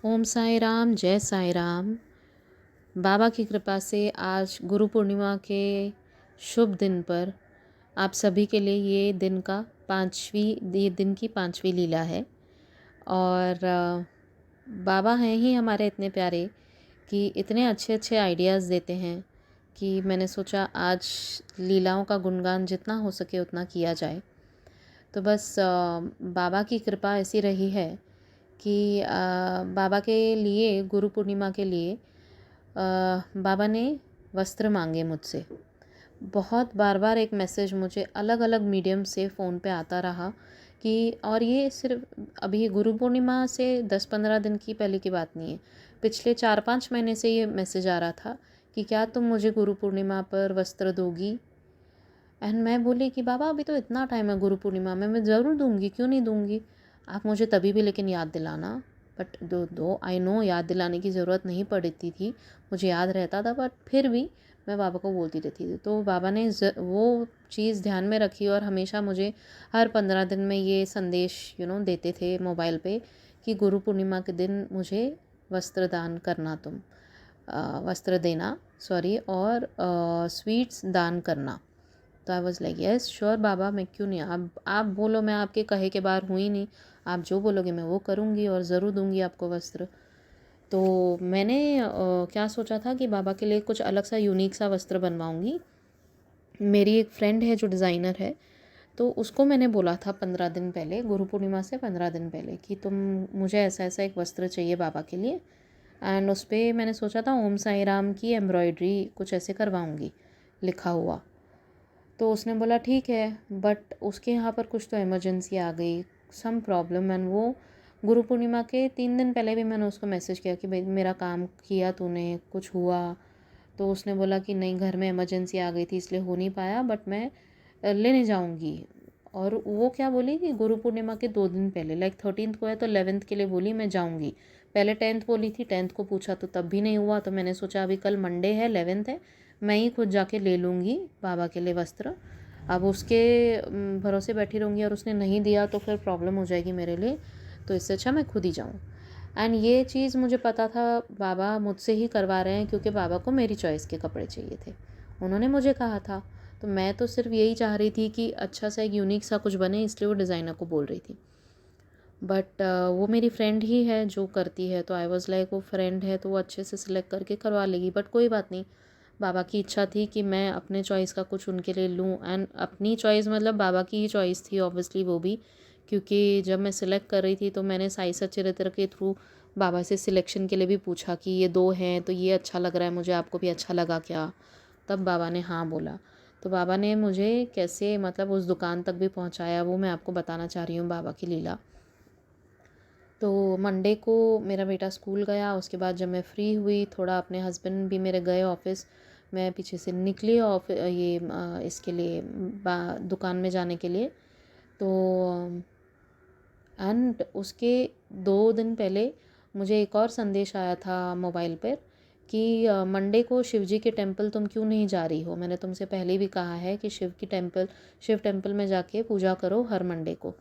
ओम साई राम, जय साई राम। बाबा की कृपा से आज गुरु पूर्णिमा के शुभ दिन पर आप सभी के लिए ये दिन की पांचवी लीला है। और बाबा हैं ही हमारे इतने प्यारे कि इतने अच्छे अच्छे आइडियाज़ देते हैं कि मैंने सोचा आज लीलाओं का गुणगान जितना हो सके उतना किया जाए। तो बस बाबा की कृपा ऐसी रही है कि बाबा के लिए गुरु पूर्णिमा के लिए बाबा ने वस्त्र मांगे मुझसे। बहुत बार बार एक मैसेज मुझे अलग अलग मीडियम से फ़ोन पे आता रहा कि, और ये सिर्फ अभी गुरु पूर्णिमा से 10-15 दिन की पहले की बात नहीं है, पिछले 4-5 महीने से ये मैसेज आ रहा था कि क्या तुम मुझे गुरु पूर्णिमा पर वस्त्र दोगी। एंड मैं बोली कि बाबा अभी तो इतना टाइम है गुरु पूर्णिमा में, मैं ज़रूर दूंगी, क्यों नहीं दूंगी। आप मुझे तभी भी लेकिन याद दिलाना। बट दो आई नो याद दिलाने की ज़रूरत नहीं पड़ती थी, मुझे याद रहता था, बट फिर भी मैं बाबा को बोलती रहती थी। तो बाबा ने वो चीज़ ध्यान में रखी और हमेशा मुझे हर 15 दिन में ये संदेश देते थे मोबाइल पे कि गुरु पूर्णिमा के दिन मुझे वस्त्र दान करना, तुम वस्त्र देना, सॉरी, और स्वीट्स दान करना। तो I was like yes sure बाबा, मैं क्यों नहीं, आप बोलो, मैं आपके कहे के बाहर हुई नहीं। आप जो बोलोगे मैं वो करूँगी और ज़रूर दूँगी आपको वस्त्र। तो मैंने क्या सोचा था कि बाबा के लिए कुछ अलग सा यूनिक सा वस्त्र बनवाऊँगी। मेरी एक फ्रेंड है जो डिज़ाइनर है, तो उसको मैंने बोला था 15 दिन पहले, गुरु पूर्णिमा से 15 दिन पहले, कि तुम मुझे ऐसा ऐसा एक वस्त्र चाहिए बाबा के लिए। एंड उस पर मैंने सोचा था ओम साई राम की एम्ब्रॉयडरी कुछ ऐसे करवाऊँगी लिखा हुआ। तो उसने बोला ठीक है, बट उसके यहाँ पर कुछ तो इमरजेंसी आ गई, सम प्रॉब्लम। एंड वो गुरु पूर्णिमा के 3 दिन पहले भी मैंने उसको मैसेज किया कि भाई मेरा काम किया तूने, कुछ हुआ। तो उसने बोला कि नहीं, घर में इमरजेंसी आ गई थी इसलिए हो नहीं पाया, बट मैं लेने जाऊँगी। और वो क्या बोली कि गुरु पूर्णिमा के 2 दिन पहले, लाइक 13th को है तो 11th के लिए बोली मैं जाऊँगी। पहले 10th बोली थी, 10th को पूछा तो तब भी नहीं हुआ। तो मैंने सोचा अभी कल मंडे है, 11th है, मैं ही खुद जाके ले लूँगी बाबा के लिए वस्त्र। अब उसके भरोसे बैठी रहूँगी और उसने नहीं दिया तो फिर प्रॉब्लम हो जाएगी मेरे लिए, तो इससे अच्छा मैं खुद ही जाऊँ। एंड ये चीज़ मुझे पता था बाबा मुझसे ही करवा रहे हैं, क्योंकि बाबा को मेरी चॉइस के कपड़े चाहिए थे, उन्होंने मुझे कहा था। तो मैं तो सिर्फ यही चाह रही थी कि अच्छा सा एक यूनिक सा कुछ बने, इसलिए वो डिज़ाइनर को बोल रही थी। बट वो मेरी फ्रेंड ही है जो करती है, तो आई वॉज़ लाइक वो फ्रेंड है तो वो अच्छे से सिलेक्ट करके करवा लेगी। बट कोई बात नहीं, बाबा की इच्छा थी कि मैं अपने चॉइस का कुछ उनके लिए लूँ। एंड अपनी चॉइस मतलब बाबा की ही चॉइस थी ऑब्वियसली वो भी, क्योंकि जब मैं सिलेक्ट कर रही थी तो मैंने साई सच्चिदानंद के थ्रू बाबा से सिलेक्शन के लिए भी पूछा कि ये 2 हैं तो ये अच्छा लग रहा है मुझे, आपको भी अच्छा लगा क्या। तब बाबा ने हाँ बोला। तो बाबा ने मुझे कैसे मतलब उस दुकान तक भी पहुँचाया, वो मैं आपको बताना चाह रही हूँ बाबा की लीला। तो मंडे को मेरा बेटा स्कूल गया, उसके बाद जब मैं फ्री हुई थोड़ा, अपने हस्बैंड भी मेरे गए ऑफिस, मैं पीछे से निकली इसके लिए दुकान में जाने के लिए। तो एंड उसके 2 दिन पहले मुझे एक और संदेश आया था मोबाइल पर कि मंडे को शिव जी के टेंपल तुम क्यों नहीं जा रही हो। मैंने तुमसे पहले भी कहा है कि शिव टेंपल में जाके पूजा करो हर मंडे को।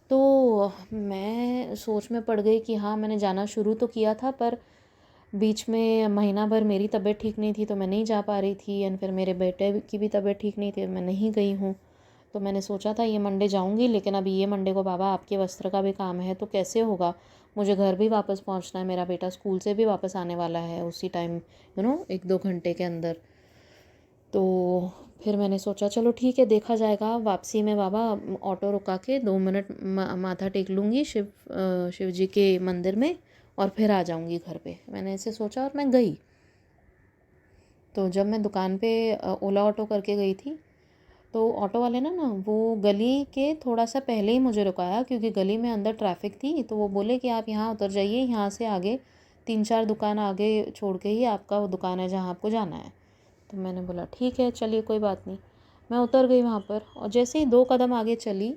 तो मैं सोच में पड़ गई कि हाँ, मैंने जाना शुरू तो किया था, पर बीच में महीना भर मेरी तबीयत ठीक नहीं थी तो मैं नहीं जा पा रही थी। एंड फिर मेरे बेटे की भी तबीयत ठीक नहीं थी, मैं नहीं गई हूँ। तो मैंने सोचा था ये मंडे जाऊँगी, लेकिन अभी ये मंडे को बाबा आपके वस्त्र का भी काम है तो कैसे होगा, मुझे घर भी वापस पहुँचना है, मेरा बेटा स्कूल से भी वापस आने वाला है उसी टाइम, 1-2 घंटे के अंदर। तो फिर मैंने सोचा चलो ठीक है, देखा जाएगा। वापसी में बाबा ऑटो रुका के 2 मिनट माथा टेक लूँगी शिव जी के मंदिर में और फिर आ जाऊँगी घर पे, मैंने ऐसे सोचा और मैं गई। तो जब मैं दुकान पे ओला ऑटो करके गई थी, तो ऑटो वाले ना वो गली के थोड़ा सा पहले ही मुझे रुकाया, क्योंकि गली में अंदर ट्रैफिक थी। तो वो बोले कि आप यहाँ उतर जाइए, यहाँ से आगे 3-4 दुकान आगे छोड़ के ही आपका वो दुकान है जहाँ आपको जाना है। तो मैंने बोला ठीक है, चलिए कोई बात नहीं। मैं उतर गई वहाँ पर, और जैसे ही 2 कदम आगे चली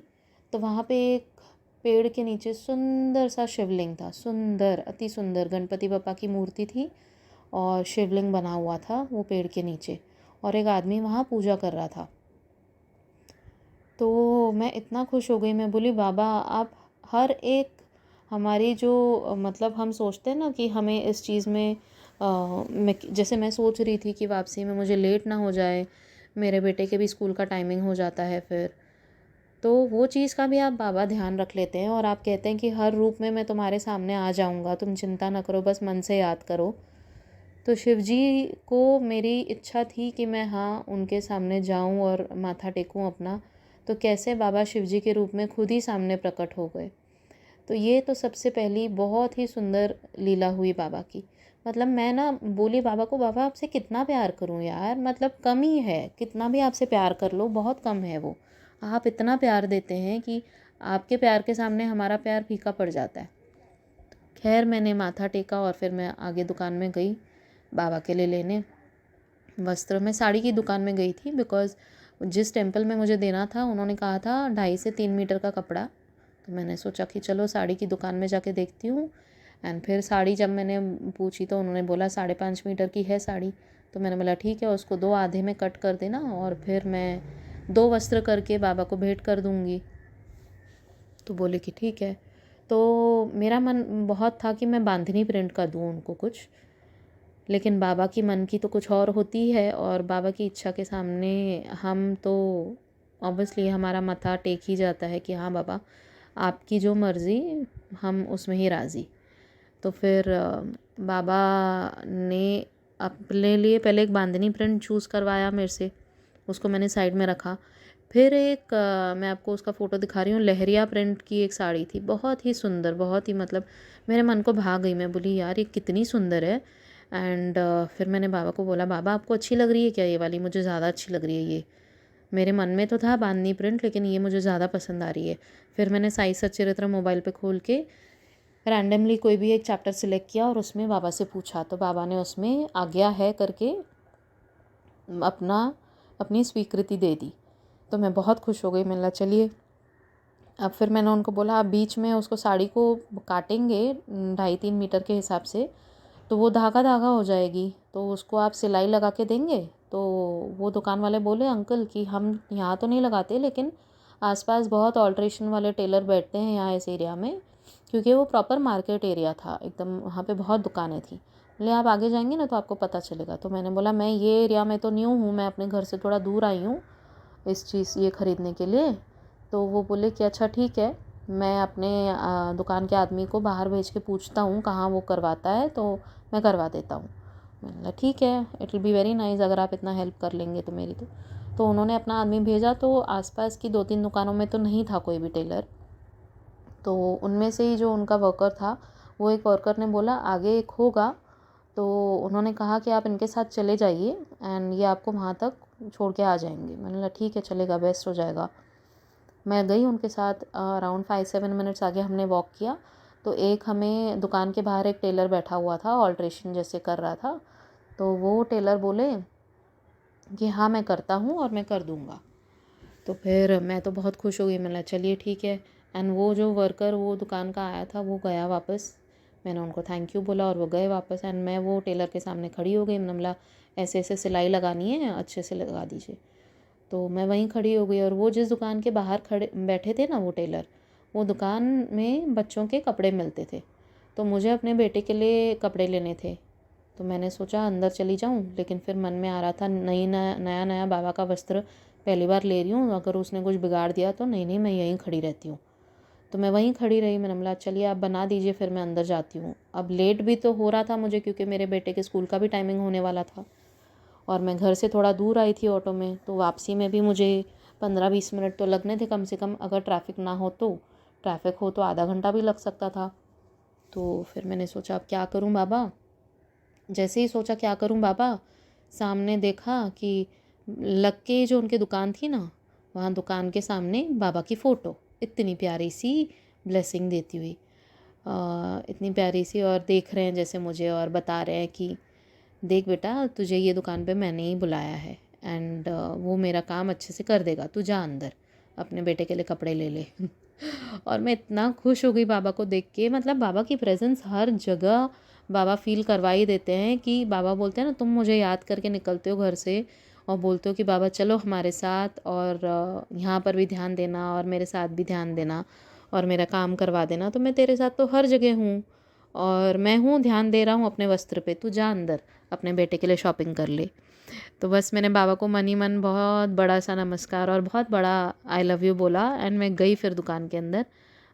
तो वहाँ पे एक पेड़ के नीचे सुंदर सा शिवलिंग था, सुंदर, अति सुंदर गणपति बप्पा की मूर्ति थी और शिवलिंग बना हुआ था वो पेड़ के नीचे, और एक आदमी वहाँ पूजा कर रहा था। तो मैं इतना खुश हो गई, मैं बोली बाबा आप हर एक हमारी जो मतलब हम सोचते हैं ना कि हमें इस चीज़ में जैसे मैं सोच रही थी कि वापसी में मुझे लेट ना हो जाए, मेरे बेटे के भी स्कूल का टाइमिंग हो जाता है फिर। तो वो चीज़ का भी आप बाबा ध्यान रख लेते हैं और आप कहते हैं कि हर रूप में मैं तुम्हारे सामने आ जाऊँगा, तुम चिंता ना करो, बस मन से याद करो। तो शिव जी को मेरी इच्छा थी कि मैं हाँ, उनके सामने जाऊँ और माथा टेकूँ अपना। तो कैसे बाबा शिव जी के रूप में खुद ही सामने प्रकट हो गए। तो ये तो सबसे पहली बहुत ही सुंदर लीला हुई बाबा की। मतलब मैं ना बोली बाबा को, बाबा आपसे कितना प्यार करूं यार, मतलब कम ही है, कितना भी आपसे प्यार कर लो बहुत कम है वो। आप इतना प्यार देते हैं कि आपके प्यार के सामने हमारा प्यार फीका पड़ जाता है। खैर मैंने माथा टेका और फिर मैं आगे दुकान में गई बाबा के लिए लेने वस्त्र। मैं साड़ी की दुकान में गई थी बिकॉज़ जिस टेम्पल में मुझे देना था उन्होंने कहा था 2.5 से 3 मीटर का कपड़ा। तो मैंने सोचा कि चलो साड़ी की दुकान में जाके देखती हूँ। एंड फिर साड़ी जब मैंने पूछी तो उन्होंने बोला 5.5 मीटर की है साड़ी। तो मैंने बोला ठीक है, उसको 2 आधे में कट कर देना और फिर मैं 2 वस्त्र करके बाबा को भेंट कर दूँगी। तो बोले कि ठीक है। तो मेरा मन बहुत था कि मैं बांधनी प्रिंट का दूँ उनको कुछ, लेकिन बाबा की मन की तो कुछ और होती है और बाबा की इच्छा के सामने हम तो ऑब्वियसली हमारा मत्था टेक ही जाता है कि हाँ बाबा, आपकी जो मर्ज़ी, हम उसमें ही राज़ी। तो फिर बाबा ने अपने लिए पहले एक बांधनी प्रिंट चूज़ करवाया मेरे से, उसको मैंने साइड में रखा। फिर एक मैं आपको उसका फ़ोटो दिखा रही हूँ, लहरिया प्रिंट की एक साड़ी थी, बहुत ही सुंदर, बहुत ही मतलब मेरे मन को भा गई। मैं बोली यार ये कितनी सुंदर है। एंड फिर मैंने बाबा को बोला, बाबा आपको अच्छी लग रही है क्या ये वाली? मुझे ज़्यादा अच्छी लग रही है ये। मेरे मन में तो था बांधनी प्रिंट, लेकिन ये मुझे ज़्यादा पसंद आ रही है। फिर मैंने साई सच्चरित्र मोबाइल पे खोल के रैंडमली कोई भी एक चैप्टर सिलेक्ट किया और उसमें बाबा से पूछा, तो बाबा ने उसमें आज्ञा है करके अपना अपनी स्वीकृति दे दी। तो मैं बहुत खुश हो गई। मैंने कहा चलिए। अब फिर मैंने उनको बोला आप बीच में उसको साड़ी को काटेंगे 2.5-3 मीटर के हिसाब से, तो वो धागा धागा हो जाएगी, तो उसको आप सिलाई लगा के देंगे? तो वो दुकान वाले बोले अंकल कि हम यहाँ तो नहीं लगाते, लेकिन आसपास बहुत ऑल्ट्रेशन वाले टेलर बैठते हैं यहाँ इस एरिया में, क्योंकि वो प्रॉपर मार्केट एरिया था एकदम, वहाँ पे बहुत दुकानें थी। बोले आप आगे जाएंगे ना तो आपको पता चलेगा। तो मैंने बोला मैं ये एरिया में तो न्यू हूँ, मैं अपने घर से थोड़ा दूर आई हूँ इस चीज़ ये ख़रीदने के लिए। तो वो बोले कि अच्छा ठीक है, मैं अपने दुकान के आदमी को बाहर भेज के पूछता हूँ कहाँ वो करवाता है, तो मैं करवा देता हूँ। मैंने बोला ठीक है, it will be very nice अगर आप इतना हेल्प कर लेंगे तो मेरी। तो उन्होंने अपना आदमी भेजा, तो आसपास की 2-3 दुकानों में तो नहीं था कोई भी टेलर। तो उनमें से ही जो उनका वर्कर था, वो एक वर्कर ने बोला आगे एक होगा, तो उन्होंने कहा कि आप इनके साथ चले जाइए एंड ये आपको वहाँ तक छोड़ के आ जाएंगे। मैंने बोला ठीक है चलेगा, बेस्ट हो जाएगा। मैं गई उनके साथ, अराउंड 5-7 मिनट्स आगे हमने वॉक किया, तो एक हमें दुकान के बाहर एक टेलर बैठा हुआ था, ऑल्ट्रेशन जैसे कर रहा था। तो वो टेलर बोले कि हाँ मैं करता हूँ और मैं कर दूँगा। तो फिर मैं तो बहुत खुश हो गई। मैंने कहा चलिए ठीक है। एंड वो जो वर्कर वो दुकान का आया था वो गया वापस। मैंने उनको थैंक यू बोला और वो गए वापस। एंड मैं वो टेलर के सामने खड़ी हो गई। मैंने बोला ऐसे ऐसे सिलाई लगानी है, अच्छे से लगा दीजिए। तो मैं वहीं खड़ी हो गई और वो जिस दुकान के बाहर खड़े बैठे थे ना वो टेलर, वो दुकान में बच्चों के कपड़े मिलते थे। तो मुझे अपने बेटे के लिए कपड़े लेने थे, तो मैंने सोचा अंदर चली जाऊं, लेकिन फिर मन में आ रहा था नया नया बाबा का वस्त्र पहली बार ले रही हूँ, अगर उसने कुछ बिगाड़ दिया तो नहीं नहीं मैं यहीं खड़ी रहती हूँ। तो मैं वहीं खड़ी रही। मैंने बोला चलिए आप बना दीजिए, फिर मैं अंदर जाती हूँ। अब लेट भी तो हो रहा था मुझे, क्योंकि मेरे बेटे के स्कूल का भी टाइमिंग होने वाला था और मैं घर से थोड़ा दूर आई थी ऑटो में, तो वापसी में भी मुझे 15-20 मिनट तो लगने थे कम से कम, अगर ट्रैफिक ना हो तो। ट्रैफिक हो तो आधा घंटा भी लग सकता था। तो फिर मैंने सोचा अब क्या करूं बाबा। जैसे ही सोचा क्या करूं बाबा, सामने देखा कि लग के जो उनकी दुकान थी ना, वहाँ दुकान के सामने बाबा की फ़ोटो इतनी प्यारी सी ब्लेसिंग देती हुई, इतनी प्यारी सी, और देख रहे हैं जैसे मुझे और बता रहे हैं कि देख बेटा तुझे ये दुकान पे मैंने ही बुलाया है एंड वो मेरा काम अच्छे से कर देगा, तू जा अंदर अपने बेटे के लिए कपड़े ले ले। और मैं इतना खुश हो गई बाबा को देख के। मतलब बाबा की प्रेजेंस हर जगह बाबा फील करवा ही देते हैं कि बाबा बोलते हैं ना तुम मुझे याद करके निकलते हो घर से और बोलते हो कि बाबा चलो हमारे साथ, और यहाँ पर भी ध्यान देना और मेरे साथ भी ध्यान देना। और मेरा काम करवा देना, तो मैं तेरे साथ तो हर जगह हूँ और मैं हूँ ध्यान दे रहा हूँ अपने वस्त्र पे, तू जा अंदर अपने बेटे के लिए शॉपिंग कर ले। तो बस मैंने बाबा को मन ही मन बहुत बड़ा सा नमस्कार और बहुत बड़ा आई लव यू बोला एंड मैं गई फिर दुकान के अंदर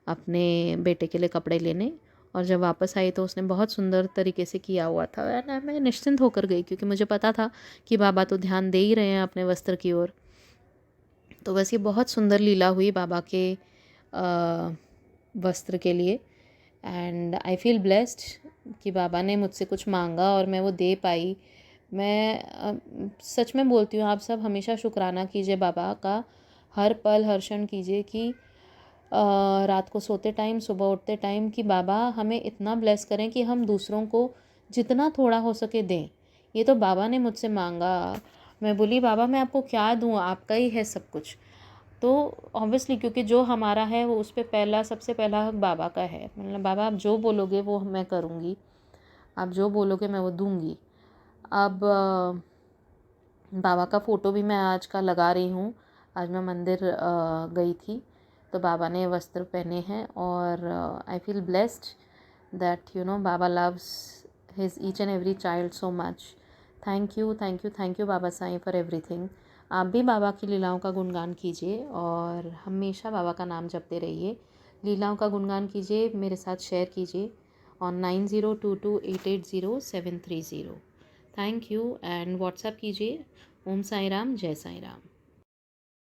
अपने बेटे के लिए कपड़े लेने। और जब वापस आई तो उसने बहुत सुंदर तरीके से किया हुआ था एंड मैं निश्चिंत होकर गई, क्योंकि मुझे पता था कि बाबा तो ध्यान दे ही रहे हैं अपने वस्त्र की ओर। तो बस ये बहुत सुंदर लीला हुई बाबा के वस्त्र के लिए एंड आई फील ब्लेस्ड कि बाबा ने मुझसे कुछ मांगा और मैं वो दे पाई। मैं सच में बोलती हूँ, आप सब हमेशा शुक्राना कीजिए बाबा का, हर पल हर क्षण कीजिए कि रात को सोते टाइम सुबह उठते टाइम कि बाबा हमें इतना ब्लेस करें कि हम दूसरों को जितना थोड़ा हो सके दें। ये तो बाबा ने मुझसे मांगा। मैं बोली बाबा मैं आपको क्या दूँ, आपका ही है सब कुछ। तो ऑब्वियसली क्योंकि जो हमारा है वो उस पे पहला सबसे पहला हक बाबा का है। मतलब बाबा आप जो बोलोगे वो मैं करूँगी, आप जो बोलोगे मैं वो दूँगी। अब बाबा का फ़ोटो भी मैं आज का लगा रही हूँ। आज मैं मंदिर गई थी तो बाबा ने वस्त्र पहने हैं और I feel blessed that you know Baba loves his each and every child so much. Thank you thank you thank you Baba Sai for everything. आप भी बाबा की लीलाओं का गुणगान कीजिए और हमेशा बाबा का नाम जपते रहिए। लीलाओं का गुणगान कीजिए, मेरे साथ शेयर कीजिए on 9022880730। Thank you and WhatsApp कीजिए। ओम साई राम, जय साई राम।